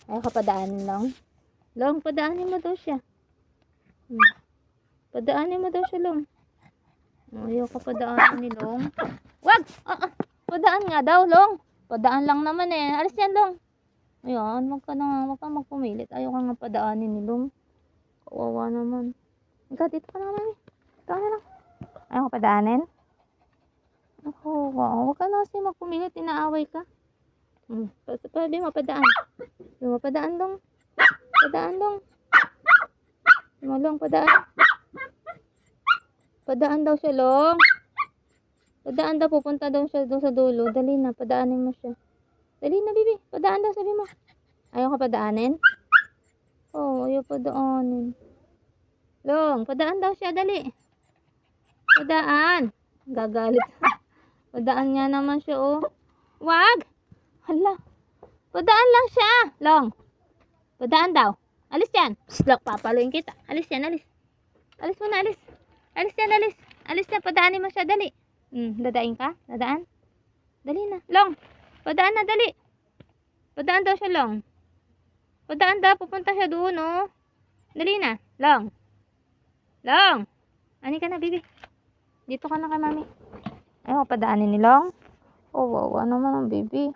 Ayaw ka padaanin lang. Long, padaanin mo daw siya. Hmm. Padaanin mo daw siya, Long. Ayaw ka padaanin ni Long. Wag! Padaan nga daw, Long. Padaan lang naman eh. Alis yan, Long. Ayan, wag ka magpumilit. Ayaw ka nga padaanin ni Long. Kawawa naman. Ika, dito ka na, mami. Ito ka na lang. Ayaw ka padaanin? Ako, wag ka na kasi magpumilit. Inaaway ka. Pwede mo padaan. Pwede mo padaan, Long. Padaan, Long. Long, padaan. Padaan daw siya, Long. Padaan daw, pupunta daw siya doon sa dulo. Dali na, padaanin mo siya. Dali na, bibi. Padaan daw, sabi mo. Ayaw ka padaanin? Ayaw padaanin. Long, padaan daw siya, dali. Padaan. Gagalit. Padaan nga naman siya, oh. Wag! Hala. Padaan lang siya. Long. Padaan daw. Alis yan. Long, papaluin kita. Alis yan, alis. Alis mo na, alis. Alis yan, alis. Alis yan, padaanin mo siya, dali. Dadain ka? Dadaan? Dali na. Long, padaan na, dali. Padaan daw siya, Long. Padaan daw, pupunta siya doon, oh. Dali na. Long. Long. Ani ka na, bibi. Dito ka na kay mami. Ayaw ka padaanin ni Long. Wawa naman ang baby.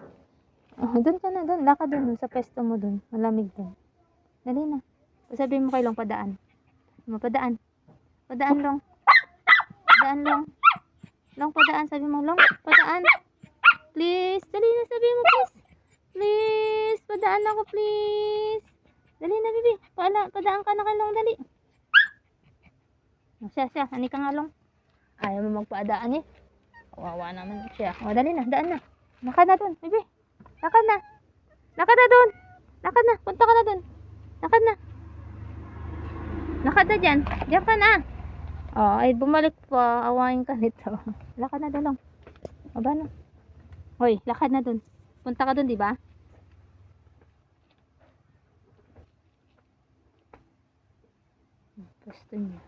Doon ka na, doon. Laka doon, sa pesto mo doon. Malamig doon. Dali na. Sabihin mo kay Long, padaan. Padaan. Padaan, Long. Padaan, Long. Long, padaan. Sabi mo, Long, padaan. Please. Dali na, sabi mo, please. Please. Padaan ako, please. Dali na, bibi. Padaan ka na kay Long, dali. Siya. Ani ka nga, Long. Ayaw mo magpaadaan eh. Kawawa naman siya. Dali na, daan na. Lakad na dun, bibi. Lakad na. Lakad na dun. Lakad na, punta ka na dun. Lakad na. Lakad na dyan. Diyan ka na. Ay bumalik pa. Awayin ka nito. Lakad na dun, Long. Aba na. Hoy, lakad na dun. Punta ka dun, di ba? Pwesto niya.